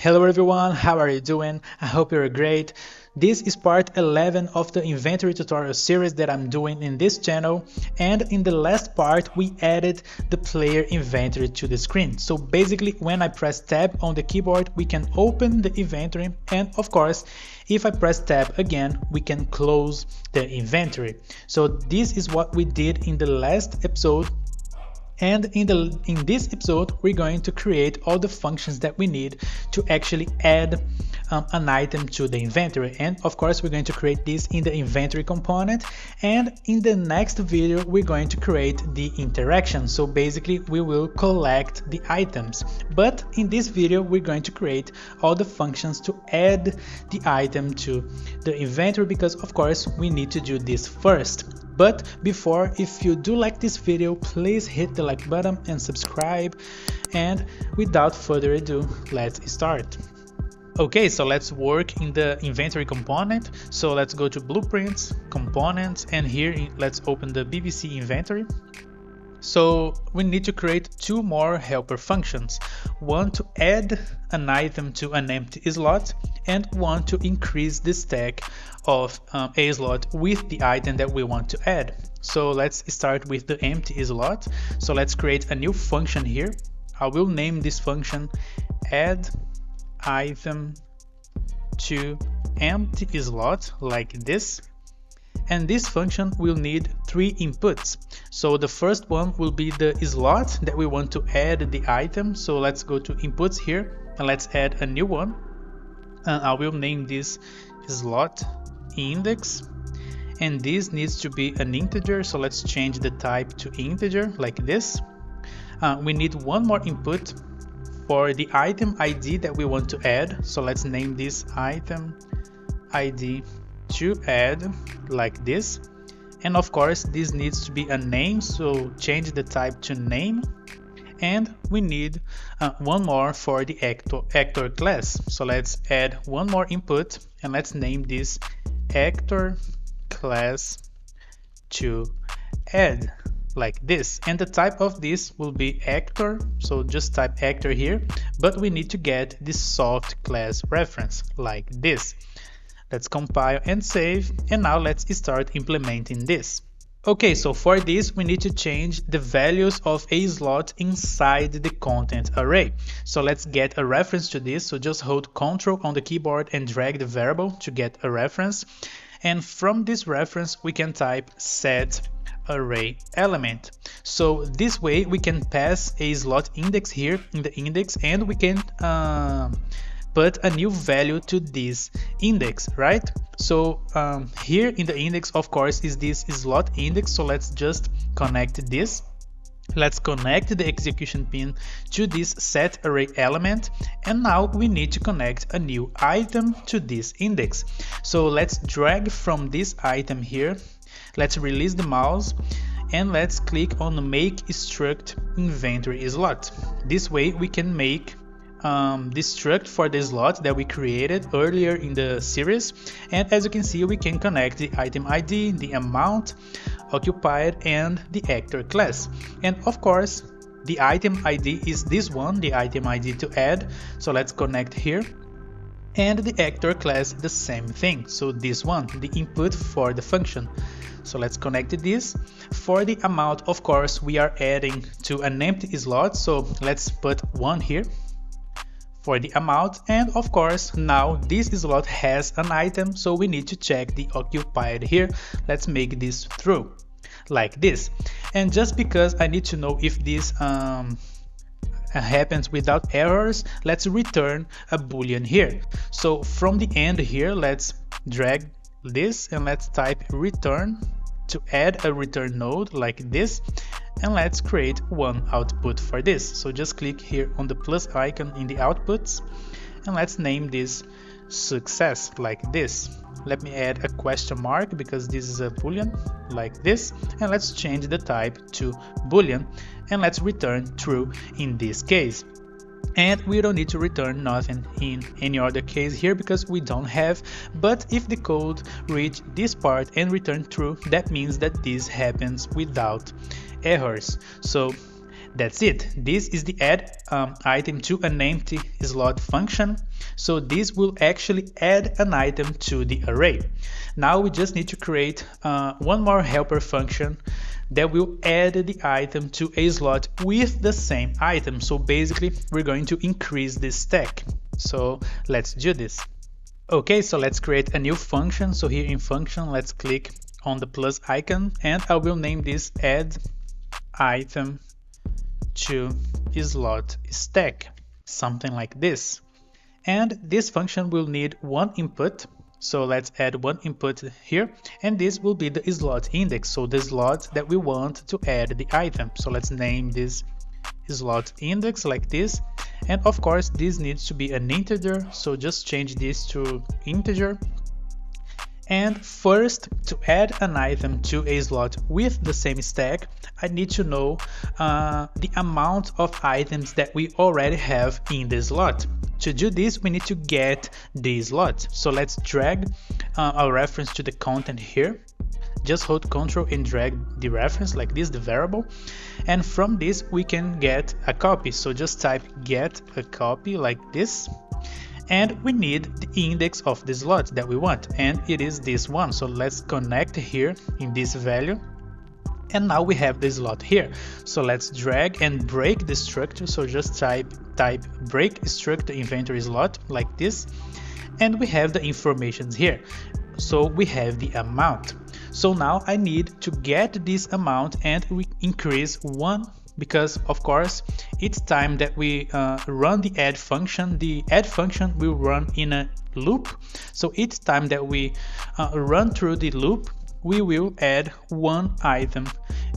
Hello everyone, how are you doing? I hope you're great. This is part 11 of the inventory tutorial series that I'm doing in this channel, and in the last part we added the player inventory to the screen. So basically when I press tab on the keyboard we can open the inventory, and of course if I press tab again we can close the inventory. So this is what we did in the last episode. And in this episode, we're going to create all the functions that we need to actually add an item to the inventory. And of course, we're going to create this in the inventory component. And in the next video, we're going to create the interaction. So basically, we will collect the items. But in this video, we're going to create all the functions to add the item to the inventory, because of course, we need to do this first. But before, if you do like this video, please hit the like button and subscribe. And without further ado, let's start. Okay, so let's work in the inventory component. So let's go to blueprints, components, and here let's open the BBC inventory. So we need to create two more helper functions, one to add an item to an empty slot and one to increase the stack of a slot with the item that we want to add. So let's start with the empty slot. So let's create a new function here. I will name this function add item to empty slot, like this. And this function will need three inputs. So the first one will be the slot that we want to add the item. So let's go to inputs here and let's add a new one. And I will name this slot index. And this needs to be an integer. So let's change the type to integer, like this. We need one more input for the item ID that we want to add. So let's name this item ID to add, like this. And of course this needs to be a name, so change the type to name. And we need one more for the actor class. So let's add one more input and let's name this actor class to add, like this. And the type of this will be actor, so just type actor here, but we need to get the soft class reference, like this. Let's compile and save, and now let's start implementing this. Okay, so for this we need to change the values of a slot inside the content array. So let's get a reference to this. So just hold Ctrl on the keyboard and drag the variable to get a reference. And from this reference we can type set array element. So this way we can pass a slot index here in the index, and we can put a new value to this index, right? So here in the index, of course, is this slot index. So let's just connect this. Let's connect the execution pin to this set array element, and now we need to connect a new item to this index. So let's drag from this item here. Let's release the mouse and let's click on make struct inventory slot. This way we can make this struct for the slot that we created earlier in the series, and as you can see we can connect the item ID, the amount occupied, and the actor class. And of course the item ID is this one, the item ID to add. So let's connect here, and the actor class the same thing, so this one, the input for the function. So let's connect this. For the amount, of course we are adding to an empty slot, so let's put 1 here for the amount. And of course now this slot has an item, so we need to check the occupied here. Let's make this true, like this. And just because I need to know if this happens without errors, let's return a boolean here. So from the end here, let's drag this and let's type return to add a return node, like this. And let's create one output for this. So just click here on the plus icon in the outputs and let's name this success, like this. Let me add a question mark because this is a boolean, like this. And let's change the type to boolean and let's return true in this case. And we don't need to return nothing in any other case here because we don't have. But if the code reach this part and return true, that means that this happens without errors. So That's it. This is the add item to an empty slot function. So this will actually add an item to the array. Now we just need to create one more helper function that will add the item to a slot with the same item. So basically we're going to increase this stack. So let's do this. Okay, so let's create a new function. So here in function, let's click on the plus icon and I will name this add item to slot stack, something like this. And this function will need one input. So let's add one input here, and this will be the slot index, so the slot that we want to add the item. So let's name this slot index like this, and of course this needs to be an integer, so just change this to integer. And first, to add an item to a slot with the same stack, I need to know the amount of items that we already have in the slot. To do this, we need to get the slot. So let's drag our reference to the content here. Just hold Ctrl and drag the reference like this, the variable. And from this, we can get a copy. So just type get a copy like this. And we need the index of the slot that we want, and it is this one. So let's connect here in this value, and now we have the slot here. So let's drag and break the structure. So just type break structure inventory slot like this, and we have the informations here. So we have the amount. So now I need to get this amount and we increase 1, because of course each time that we run the add function will run in a loop. So each time that we run through the loop, we will add one item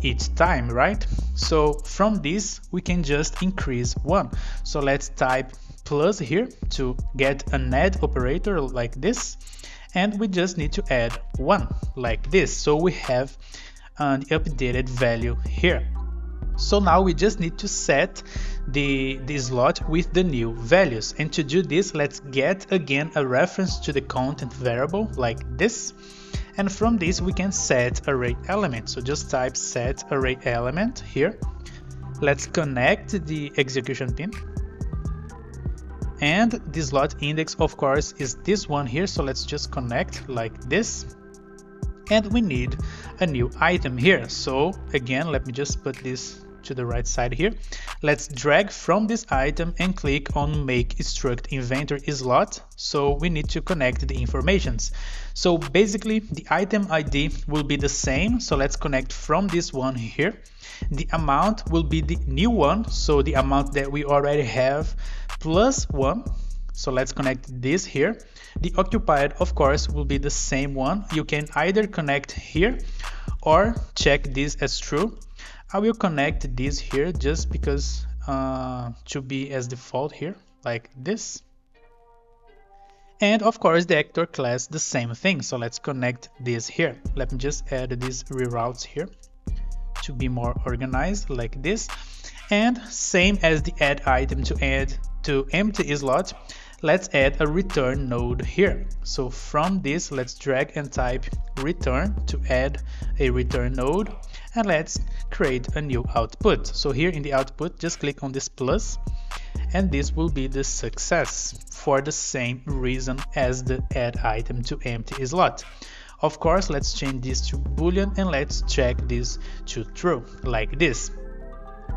each time, right? So from this we can just increase 1. So let's type plus here to get an add operator like this, and we just need to add 1 like this. So we have the updated value here. So now we just need to set the slot with the new values, and to do this, let's get again a reference to the content variable like this, and from this we can set array element. So just type set array element here. Let's connect the execution pin, and the slot index of course is this one here. So let's just connect like this, and we need a new item here. So again, let me just put this to the right side here. Let's drag from this item and click on make struct inventory slot. So we need to connect the informations. So basically the item ID will be the same. So let's connect from this one here. The amount will be the new one, so the amount that we already have plus 1. So let's connect this here. The occupied of course will be the same one. You can either connect here or check this as true. I will connect this here just because to be as default here like this. And of course the actor class the same thing. So let's connect this here. Let me just add these reroutes here to be more organized like this. And same as the add item to add to empty slot, let's add a return node here. So from this, let's drag and type return to add a return node, and let's create a new output. So here in the output, just click on this plus, and this will be the success for the same reason as the add item to empty slot. Of course, let's change this to boolean and let's check this to true like this.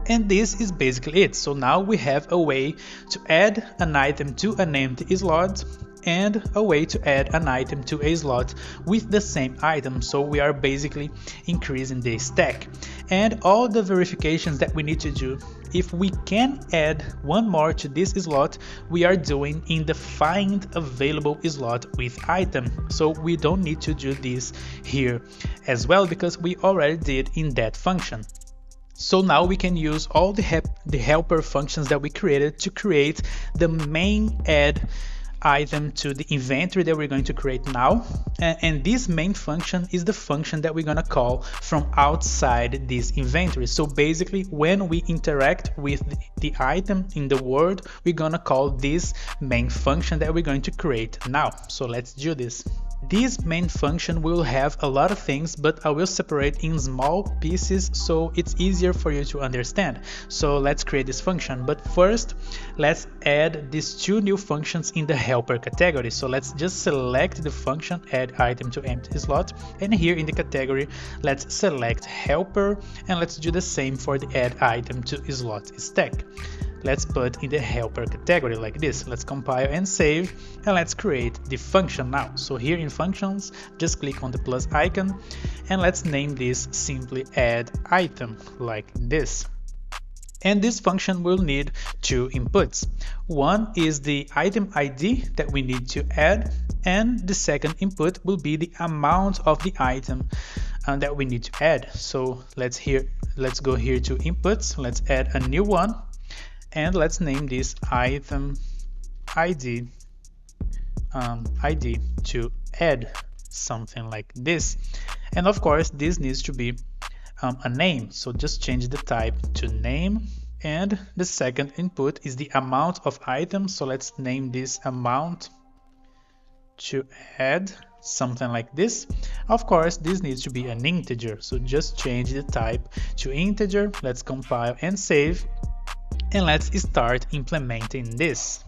And this is basically it. So now we have a way to add an item to an empty slot and a way to add an item to a slot with the same item. So we are basically increasing the stack. And all the verifications that we need to do, if we can add one more to this slot, we are doing in the find available slot with item. So we don't need to do this here as well because we already did in that function. So now we can use all the helper functions that we created to create the main add item to the inventory that we're going to create now. And this main function is the function that we're going to call from outside this inventory. So basically, when we interact with the item in the world, we're going to call this main function that we're going to create now. So let's do this. This main function will have a lot of things, but I will separate in small pieces so it's easier for you to understand. So let's create this function, but first let's add these two new functions in the helper category. So let's just select the function add item to empty slot, and here in the category let's select helper, and let's do the same for the add item to slot stack. Let's put in the helper category like this. Let's compile and save, and let's create the function now. So here in functions, just click on the plus icon, and let's name this simply add item like this. And this function will need two inputs. One is the item ID that we need to add, and the second input will be the amount of the item that we need to add. So let's go here to inputs, let's add a new one, and let's name this item ID ID to add, something like this. And of course this needs to be a name, so just change the type to name. And the second input is the amount of items, so let's name this amount to add, something like this. Of course this needs to be an integer, so just change the type to integer. Let's compile and save, and let's start implementing this.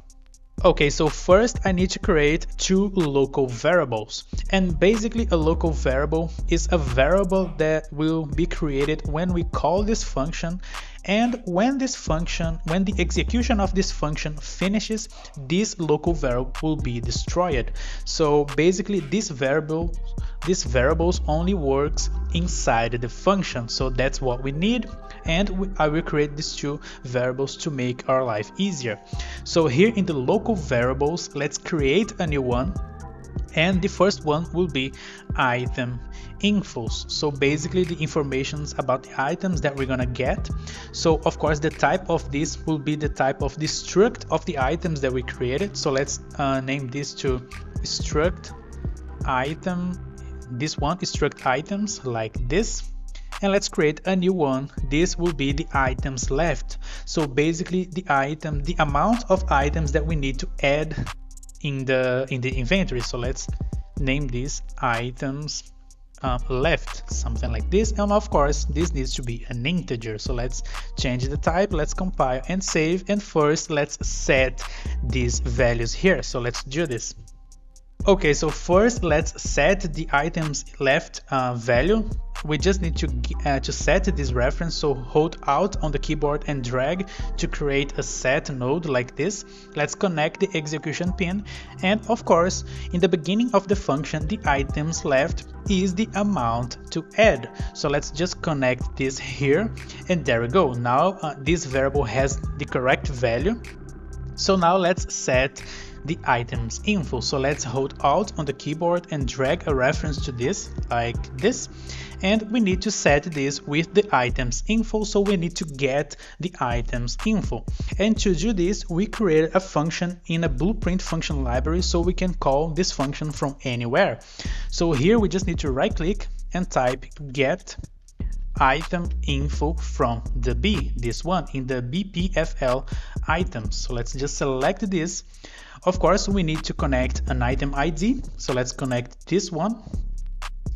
Okay, so first I need to create two local variables, and basically a local variable is a variable that will be created when we call this function, and when the execution of this function finishes, this local variable will be destroyed. So basically these variables only works inside the function, so that's what we need. And I will create these two variables to make our life easier. So here in the local variables, let's create a new one, and the first one will be item infos. So basically the informations about the items that we're gonna get. So of course the type of this will be the type of the struct of the items that we created. So let's name this to struct item. This one is struct items like this. And let's create a new one. This will be the items left. So basically the amount of items that we need to add in the inventory. So let's name this items left, something like this. And of course this needs to be an integer, so let's change the type. Let's compile and save, and first let's set these values here. So let's do this. Okay, so first let's set the items left value. We just need to set this reference, so hold Alt on the keyboard and drag to create a set node like this. Let's connect the execution pin, and of course in the beginning of the function the items left is the amount to add. So let's just connect this here, and there we go. Now this variable has the correct value. So now let's set the items info. So let's hold Alt on the keyboard and drag a reference to this like this, and we need to set this with the items info, so we need to get the items info. And to do this we created a function in a blueprint function library, so we can call this function from anywhere. So here we just need to right click and type get item info from the B, this one in the BPFL items. So let's just select this. Of course we need to connect an item ID, so let's connect this one,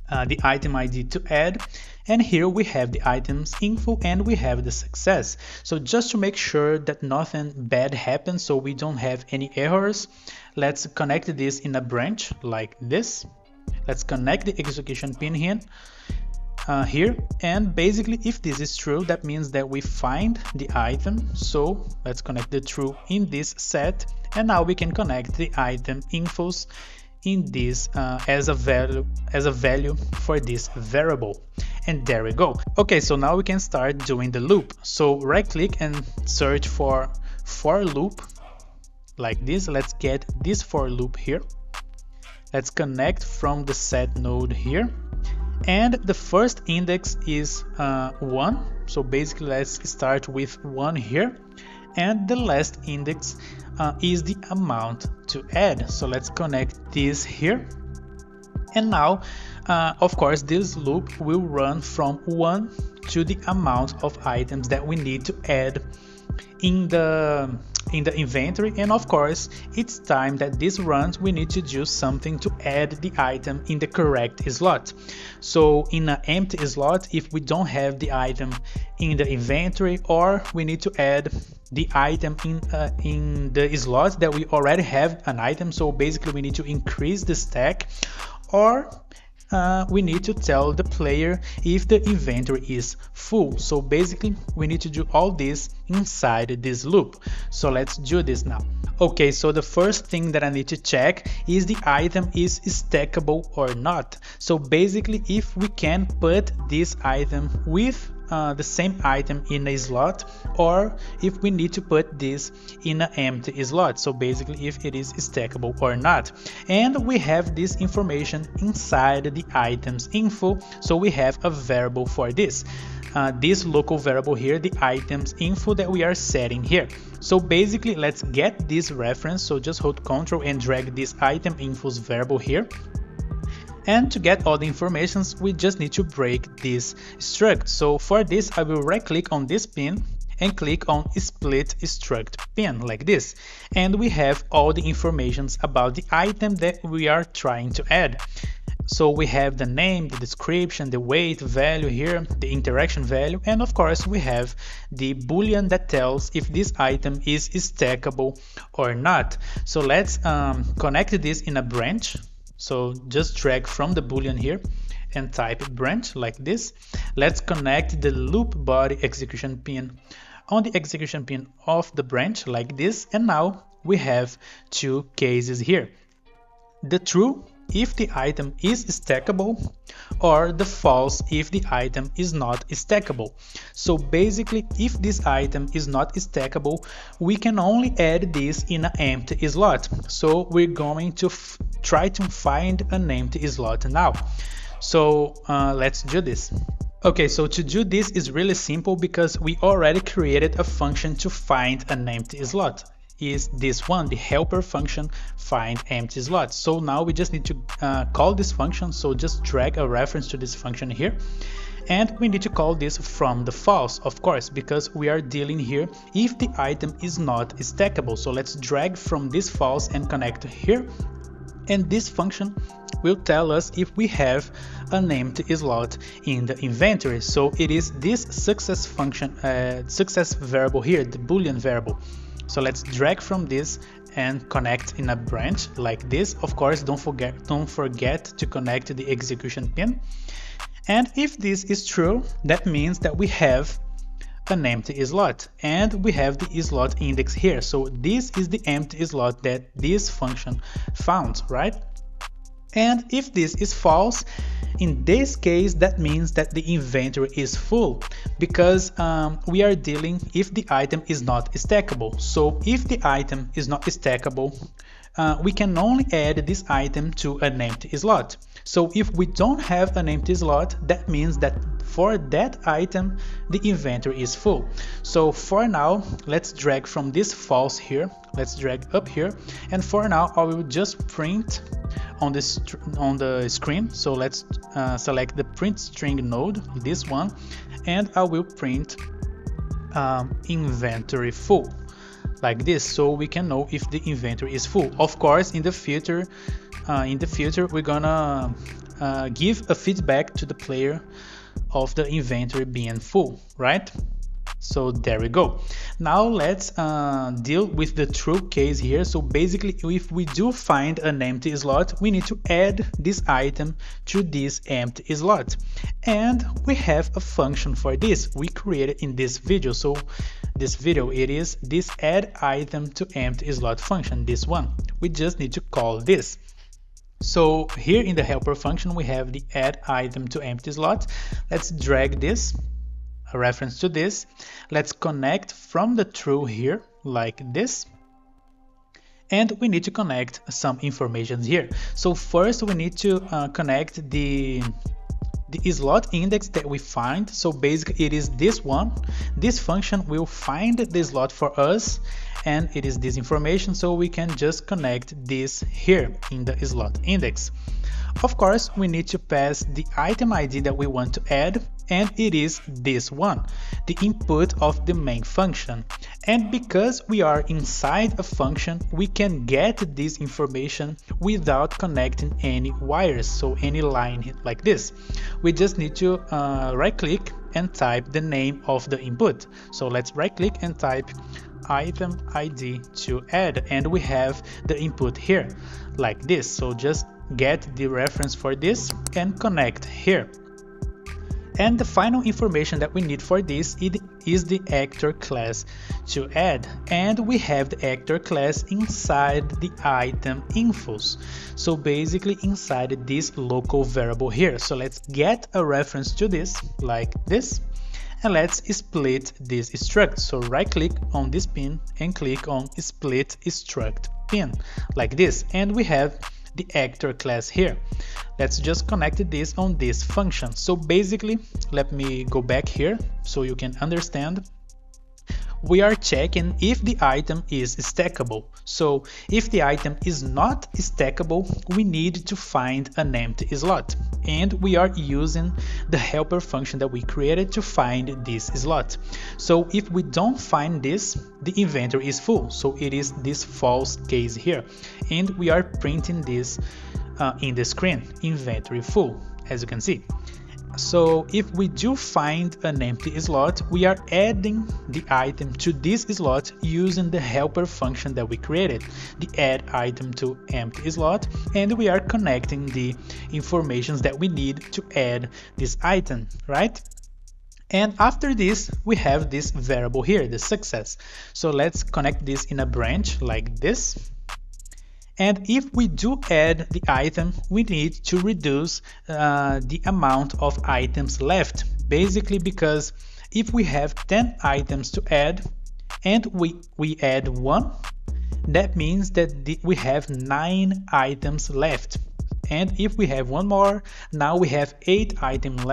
the item ID to add, and here we have the items info and we have the success. So just to make sure that nothing bad happens, so we don't have any errors, let's connect this in a branch like this. Let's connect the execution pin here, and basically if this is true, that means that we find the item. So let's connect the true in this set, and now we can connect the item infos in this as a value for this variable, and there we go. Okay, so now we can start doing the loop. So right click and search for loop like this. Let's get this for loop here. Let's connect from the set node here, and the first index is 1, so basically let's start with 1 here, and the last index is the amount to add, so let's connect this here. And now of course this loop will run from 1 to the amount of items that we need to add in the in the inventory, and of course each time that this runs we need to do something to add the item in the correct slot. So in an empty slot, if we don't have the item in the inventory, or we need to add the item in the slot that we already have an item, so basically we need to increase the stack, or we need to tell the player if the inventory is full. So basically we need to do all this inside this loop. So let's do this now. Okay, so the first thing that I need to check is the item is stackable or not. So basically if we can put this item with the same item in a slot, or if we need to put this in an empty slot, so basically if it is stackable or not. And we have this information inside the items info, so we have a variable for this. This local variable here, the items info that we are setting here. So basically let's get this reference, so just hold Ctrl and drag this item infos variable here. And to get all the informations, we just need to break this struct. So for this, I will right click on this pin and click on split struct pin like this. And we have all the informations about the item that we are trying to add. So we have the name, the description, the weight value here, the interaction value, and of course we have the boolean that tells if this item is stackable or not. So let's connect this in a branch. So just drag from the boolean here and type branch like this. Let's connect the loop body execution pin on the execution pin of the branch like this. And now we have two cases here. The true if the item is stackable, or the false if the item is not stackable. So basically if this item is not stackable, we can only add this in an empty slot. So we're going to try to find an empty slot now. So let's do this. Okay, so to do this is really simple because we already created a function to find an empty slot. Is this one, the helper function find empty slot. So now we just need to call this function, so just drag a reference to this function here, and we need to call this from the false, of course, because we are dealing here if the item is not stackable. So let's drag from this false and connect here, and this function will tell us if we have an empty slot in the inventory. So it is this success function, success variable here, the boolean variable. So let's drag from this and connect in a branch like this. Of course, don't forget to connect the execution pin. And if this is true, that means that we have an empty slot, and we have the slot index here. So this is the empty slot that this function found, right? And if this is false, in this case, that means that the inventory is full, because we are dealing if the item is not stackable. So if the item is not stackable, we can only add this item to an empty slot. So if we don't have an empty slot, that means that for that item, the inventory is full. So for now, let's drag from this false here. Let's drag up here. And for now, I will just print on the screen. So let's select the print string node, this one, and I will print inventory full like this, so we can know if the inventory is full. Of course, in the future we're gonna give a feedback to the player of the inventory being full, right? So there we go. Now let's deal with the true case here. So basically, if we do find an empty slot, we need to add this item to this empty slot. And we have a function for this we created in this video. So this video, it is this add item to empty slot function, this one. We just need to call this. So here in the helper function, we have the add item to empty slot. Let's drag this, a reference to this. Let's connect from the true here like this, and we need to connect some information here. So first we need to connect the slot index that we find. So basically it is this one. This function will find the slot for us, and it is this information, so we can just connect this here in the slot index. Of course, we need to pass the item ID that we want to add, and it is this one, the input of the main function. And because we are inside a function, we can get this information without connecting any wires, so any line like this. We just need to right click and type the name of the input. So let's right click and type item ID to add, and we have the input here like this. So just get the reference for this and connect here. And the final information that we need for this is the actor class to add, and we have the actor class inside the item infos, so basically inside this local variable here. So let's get a reference to this like this, and let's split this struct. So right click on this pin and click on split struct pin like this, and we have the actor class here. Let's just connect this on this function. So basically, let me go back here so you can understand. We are checking if the item is stackable. So if the item is not stackable, we need to find an empty slot, and we are using the helper function that we created to find this slot. So if we don't find this, the inventory is full, so it is this false case here, and we are printing this in the screen, inventory full, as you can see. So if we do find an empty slot, we are adding the item to this slot using the helper function that we created, the add item to empty slot, and we are connecting the informations that we need to add this item, right? And after this, we have this variable here, the success. So let's connect this in a branch like this. And if we do add the item, we need to reduce the amount of items left, basically because if we have 10 items to add and we add 1, that means that we have 9 items left. And if we have one more, now we have 8 items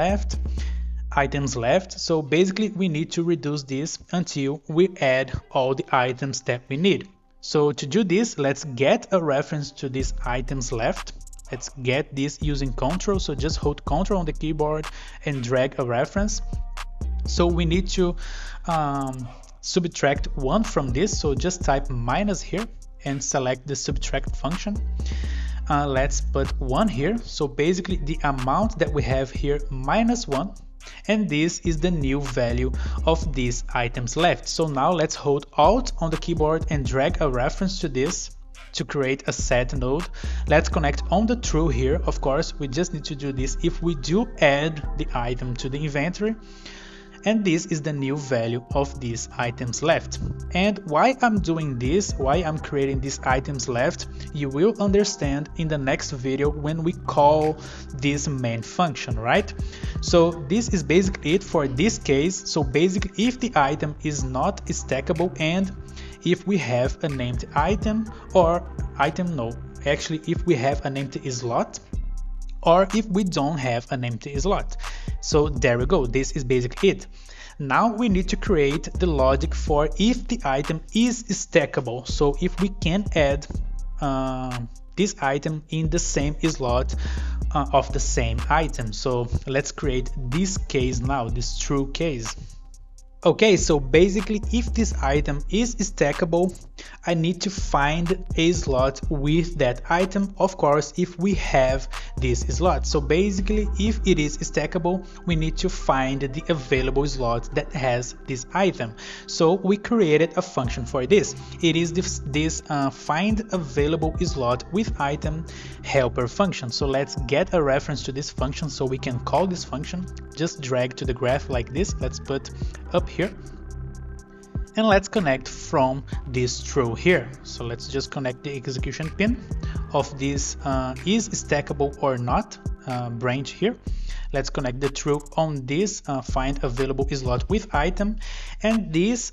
left. So basically we need to reduce this until we add all the items that we need. So to do this, let's get a reference to these items left. Let's get this using Ctrl. So just hold Ctrl on the keyboard and drag a reference. So we need to subtract 1 from this. So just type minus here and select the subtract function. Let's put 1 here. So basically the amount that we have here minus 1. And this is the new value of these items left. So now let's hold Alt on the keyboard and drag a reference to this to create a set node. Let's connect on the true here. Of course, we just need to do this if we do add the item to the inventory. And this is the new value of these items left. And why I'm doing this, why I'm creating these items left, you will understand in the next video when we call this main function, right? So this is basically it for this case. So basically if the item is not stackable and if we have an empty item if we have an empty slot, or if we don't have an empty slot. So there we go, this is basically it. Now we need to create the logic for if the item is stackable. So if we can add this item in the same slot of the same item. So let's create this case now, this true case. Okay, so basically if this item is stackable, I need to find a slot with that item, of course, if we have this slot. So basically if it is stackable, we need to find the available slot that has this item. So we created a function for this. It is this find available slot with item helper function. So let's get a reference to this function so we can call this function. Just drag to the graph like this. Let's put up here. And let's connect from this true here. So let's just connect the execution pin of this is stackable or not branch here. Let's connect the true on this find available slot with item, and this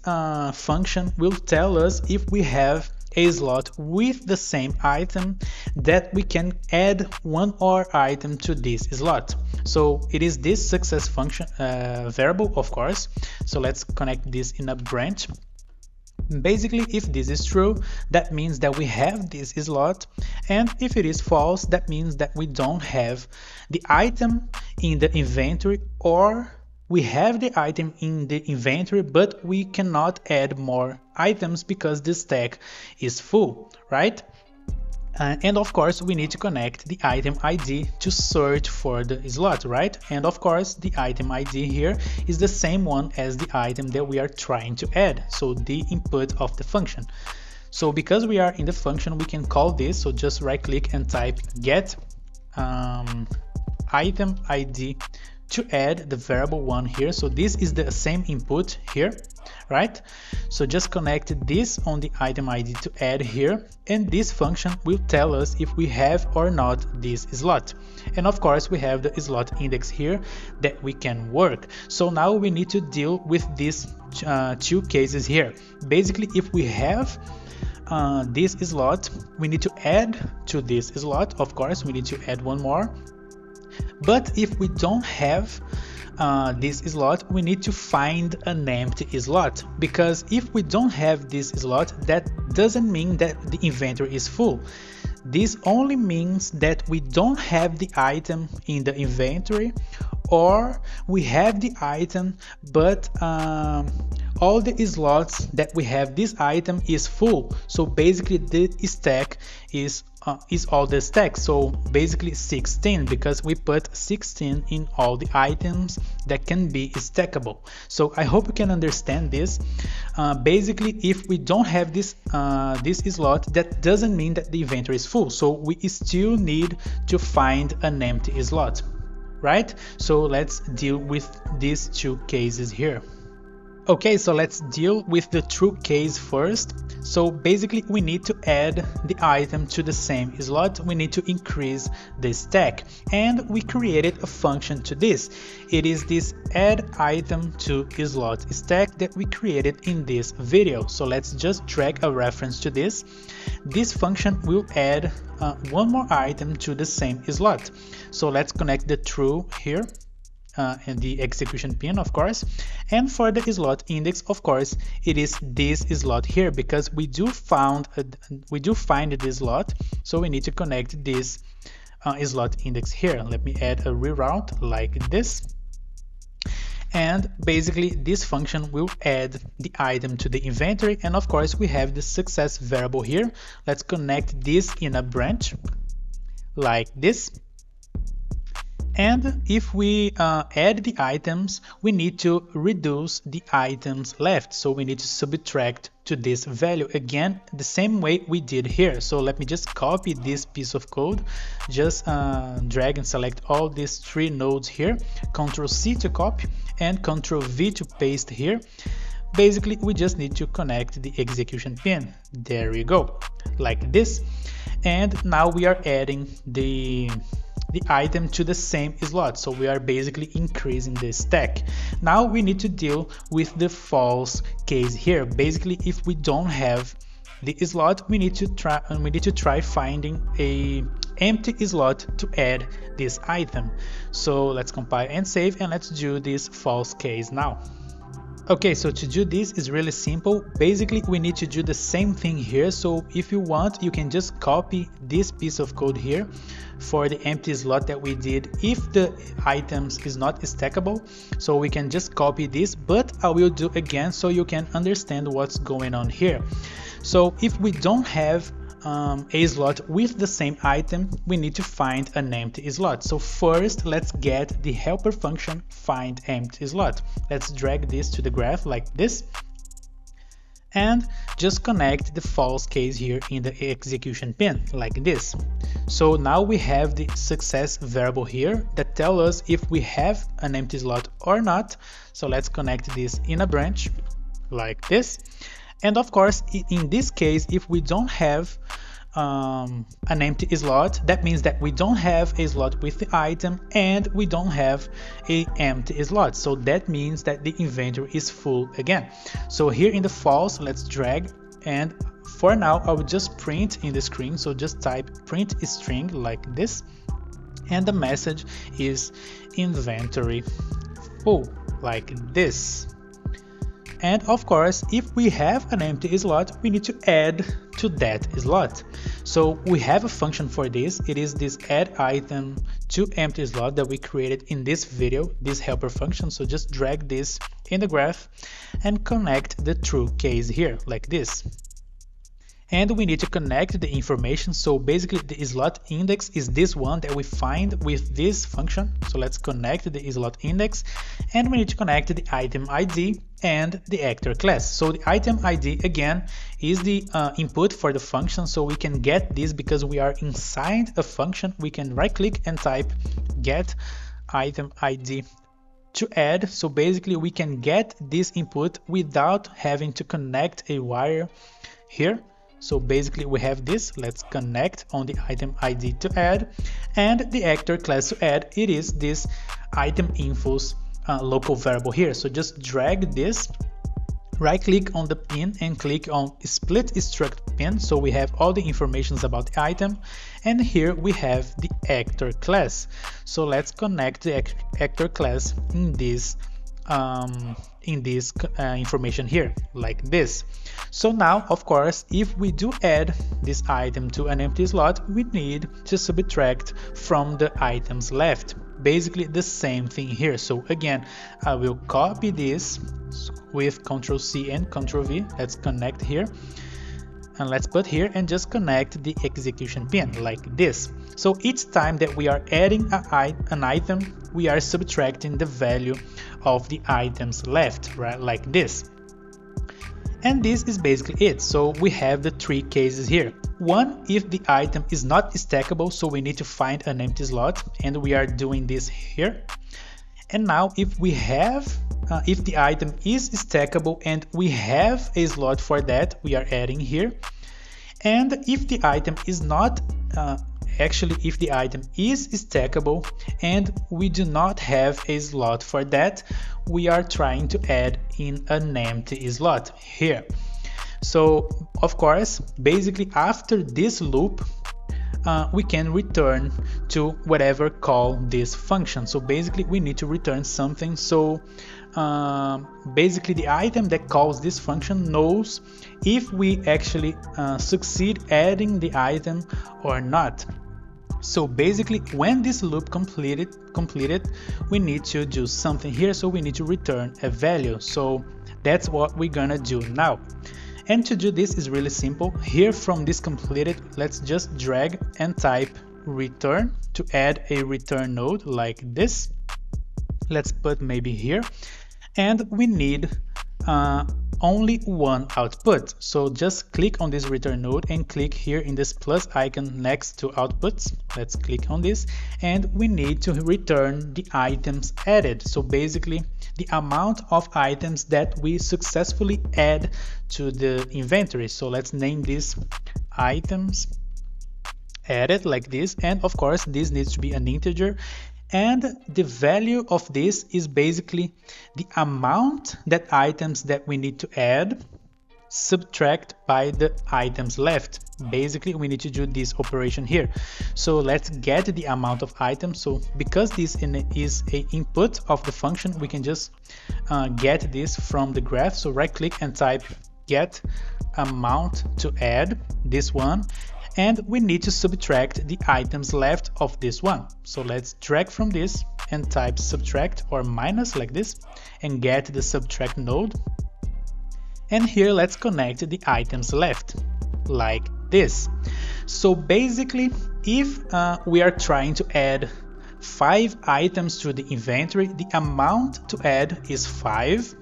function will tell us if we have a slot with the same item that we can add one more item to this slot. So it is this success function variable, of course. So let's connect this in a branch. Basically, if this is true, that means that we have this slot, and if it is false, that means that we don't have the item in the inventory or we have the item in the inventory, but we cannot add more items because the stack is full, right? And of course, we need to connect the item ID to search for the slot, right? And of course, the item ID here is the same one as the item that we are trying to add, so the input of the function. So because we are in the function, we can call this, so just right click and type get item ID to add the variable one here. So this is the same input here, right? So just connect this on the item ID to add here, and this function will tell us if we have or not this slot. And of course, we have the slot index here that we can work. So now we need to deal with these two cases here. Basically, if we have this slot, we need to add to this slot. Of course, we need to add one more. But if we don't have this slot, we need to find an empty slot, because if we don't have this slot, that doesn't mean that the inventory is full. This only means that we don't have the item in the inventory, or we have the item but all the slots that we have this item is full. So basically the stack is all the stack, so basically 16, because we put 16 in all the items that can be stackable. So I hope you can understand this. Basically, if we don't have this this slot, that doesn't mean that the inventory is full, so we still need to find an empty slot, right? So let's deal with these two cases here. Okay, so let's deal with the true case first. So basically we need to add the item to the same slot, we need to increase the stack, and we created a function to this. It is this add item to slot stack that we created in this video. So let's just drag a reference to this. This function will add one more item to the same slot. So let's connect the true here. And the execution pin, of course, and for the slot index, of course, it is this slot here, because we do find this slot, so we need to connect this slot index here. Let me add a reroute like this, and basically this function will add the item to the inventory, and of course we have the success variable here. Let's connect this in a branch like this. And if we add the items, we need to reduce the items left. So we need to subtract to this value again, the same way we did here. So let me just copy this piece of code, just drag and select all these three nodes here, Ctrl C to copy and Ctrl V to paste here. Basically, we just need to connect the execution pin. There we go, like this. And now we are adding the item to the same slot, so we are basically increasing the stack. Now we need to deal with the false case here. Basically, if we don't have the slot, we need to try finding a empty slot to add this item. So let's compile and save, and let's do this false case now. Okay, so to do this is really simple. Basically, we need to do the same thing here. So if you want, you can just copy this piece of code here for the empty slot that we did if the items is not stackable. So we can just copy this, but I will do again so you can understand what's going on here. So if we don't have a slot with the same item, we need to find an empty slot. So first, let's get the helper function find empty slot. Let's drag this to the graph like this, and just connect the false case here in the execution pin like this. So now we have the success variable here that tell us if we have an empty slot or not. So let's connect this in a branch like this. And of course, in this case, if we don't have an empty slot, that means that we don't have a slot with the item and we don't have a empty slot. So that means that the inventory is full again. So here in the false, let's drag, and for now I will just print in the screen. So just type print string like this, and the message is inventory full like this. And of course, if we have an empty slot, we need to add to that slot. So we have a function for this. It is this add item to empty slot that we created in this video, this helper function. So just drag this in the graph and connect the true case here like this. And we need to connect the information. So basically the slot index is this one that we find with this function. So let's connect the slot index, and we need to connect the item ID and the actor class. So the item ID again is the input for the function. So we can get this because we are inside a function. We can right click and type get item ID to add. So basically we can get this input without having to connect a wire here. So basically we have this. Let's connect on the item ID to add, and the actor class to add. It is this item info's local variable here. So just drag this, right click on the pin and click on split struct pin. So we have all the informations about the item, and here we have the actor class. So let's connect the actor class in this information here like this. So now of course if we do add this item to an empty slot, we need to subtract from the items left. Basically the same thing here. So again, I will copy this with Ctrl C and Ctrl V. Let's connect here, and let's put here and just connect the execution pin like this. So each time that we are adding an item, we are subtracting the value of the items left, right, like this. And this is basically it. So we have the three cases here. One, if the item is not stackable, so we need to find an empty slot, and we are doing this here. And now if we have if the item is stackable and we have a slot for that, we are adding here. And if the item is not if the item is stackable and we do not have a slot for that, we are trying to add in an empty slot here. So of course, basically after this loop, we can return to whatever call this function. So basically we need to return something. So basically the item that calls this function knows if we actually succeed adding the item or not. So basically when this loop completed, we need to do something here. So we need to return a value. So that's what we're gonna do now. And to do this is really simple. Here from this completed, let's just drag and type return to add a return node like this. Let's put maybe here. And we need only one output. So just click on this return node and click here in this plus icon next to outputs. Let's click on this, and we need to return the items added. So basically the amount of items that we successfully add to the inventory. So let's name this items added like this, and of course this needs to be an integer. And the value of this is basically the amount that items that we need to add subtract by the items left. Basically we need to do this operation here. So let's get the amount of items. So because this is a input of the function, we can just get this from the graph. So right click and type get amount to add this one, and we need to subtract the items left of this one. So let's drag from this and type subtract or minus like this and get the subtract node. And here let's connect the items left like this. So basically if we are trying to add 5 items to the inventory, the amount to add is 5.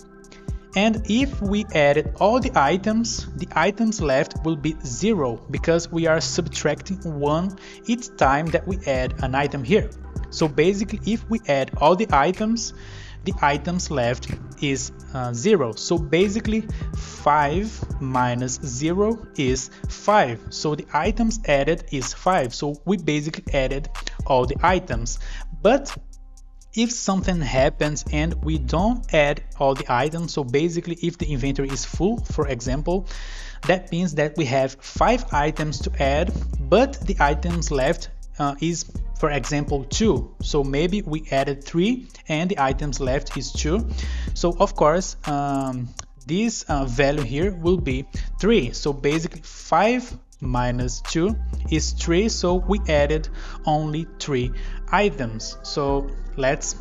And if we added all the items left will be 0 because we are subtracting 1 each time that we add an item here. So basically if we add all the items left is 0. So basically 5 minus 0 is 5. So the items added is 5. So we basically added all the items. But if something happens and we don't add all the items, so basically if the inventory is full, for example, that means that we have 5 items to add, but the items left is, for example, 2. So maybe we added 3 and the items left is 2. So of course this value here will be 3. So basically 5 minus 2 is 3, so we added only 3 items. So let's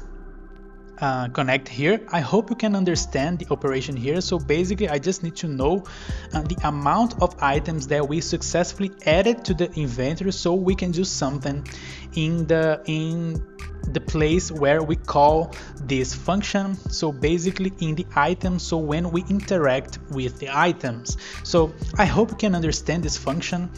connect here. I hope you can understand the operation here. So basically I just need to know the amount of items that we successfully added to the inventory, so we can do something in the place where we call this function. So basically in the items, so when we interact with the items. So I hope you can understand this function.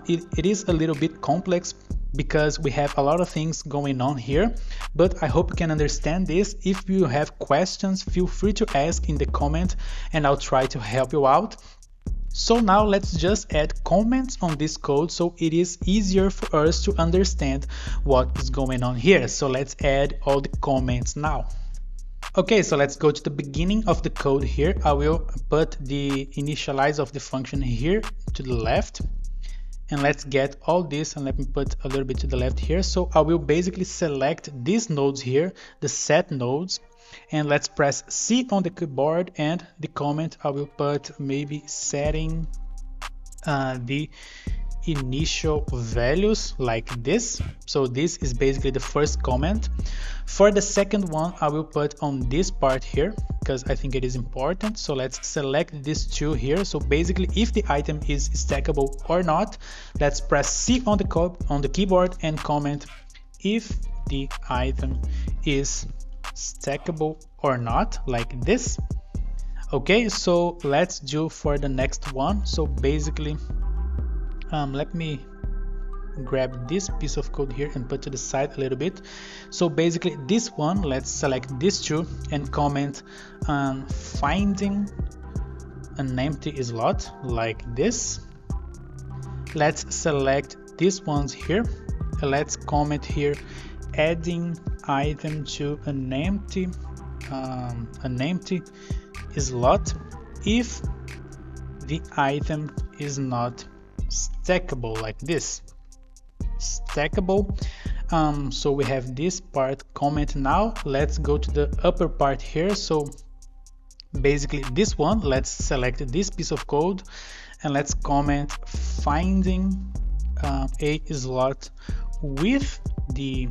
It is a little bit complex because we have a lot of things going on here, but I hope you can understand this. If you have questions, feel free to ask in the comment and I'll try to help you out. So now let's just add comments on this code so it is easier for us to understand what is going on here. So let's add all the comments now. Okay, so let's go to the beginning of the code here. I will put the initialize of the function here to the left. And let's get all this, and let me put a little bit to the left here. So I will basically select these nodes here, the set nodes, and let's press C on the keyboard, and the comment I will put maybe setting the initial values like this. So this is basically the first comment. For the second one, I will put on this part here because I think it is important. So let's select these two here. So basically if the item is stackable or not, let's press C on the keyboard and comment if the item is stackable or not, like this. Okay, so let's do for the next one. So basically let me grab this piece of code here and put to the side a little bit. So basically this one, let's select these two and comment finding an empty slot like this. Let's select these ones here and let's comment here adding item to an empty slot if the item is not stackable, like this. Stackable. So we have this part comment. Now let's go to the upper part here. So basically this one, let's select this piece of code and let's comment finding a slot with the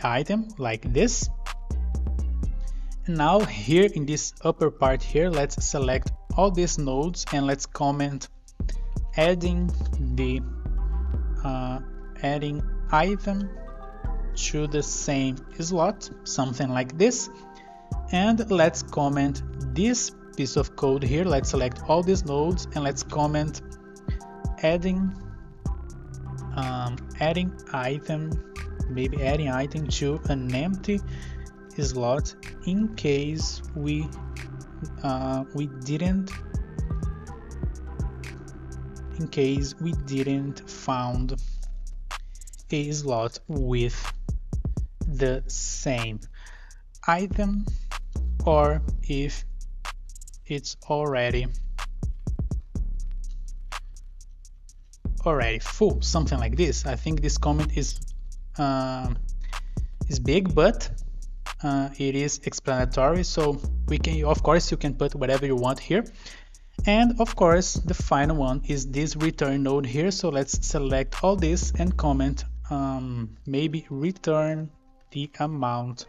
item like this. And now here in this upper part here, let's select all these nodes and let's comment adding the adding item to the same slot, something like this. And let's comment this piece of code here. Let's select all these nodes and let's comment adding item, maybe adding item to an empty slot in case we didn't found a slot with the same item, or if it's already full, something like this. I think this comment is big, but it is explanatory, so we can, of course, you can put whatever you want here. And of course the final one is this return node here. So let's select all this and comment maybe return the amount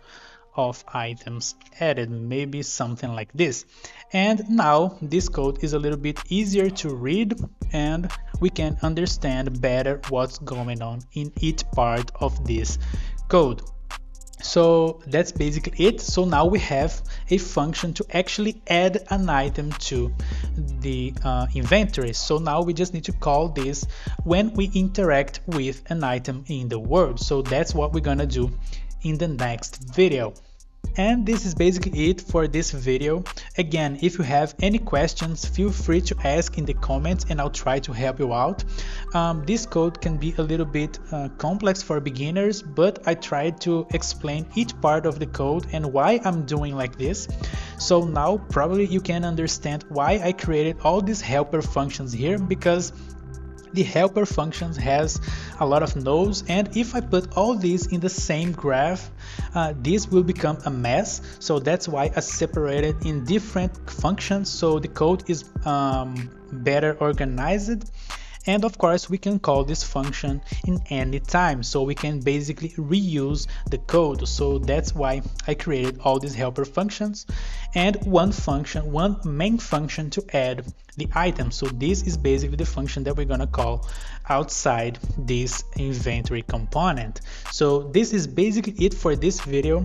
of items added, maybe something like this. And now this code is a little bit easier to read and we can understand better what's going on in each part of this code. So that's basically it. So now we have a function to actually add an item to the inventory. So now we just need to call this when we interact with an item in the world. So that's what we're gonna do in the next video. And this is basically it for this video. Again, if you have any questions, feel free to ask in the comments and I'll try to help you out. This code can be a little bit complex for beginners, but I tried to explain each part of the code and why I'm doing like this. So now probably you can understand why I created all these helper functions here, because The helper functions has a lot of nodes, and if I put all these in the same graph, this will become a mess. So that's why I separated in different functions so the code is better organized. And of course, we can call this function in any time, so we can basically reuse the code. So that's why I created all these helper functions, and one main function to add the item. So this is basically the function that we're gonna call outside this inventory component. So this is basically it for this video.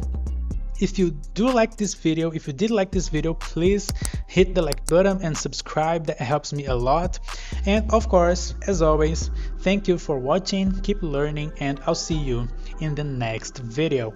If you do like this video, if you did like this video, please hit the like button and subscribe. That helps me a lot. And of course, as always, thank you for watching, keep learning, and I'll see you in the next video.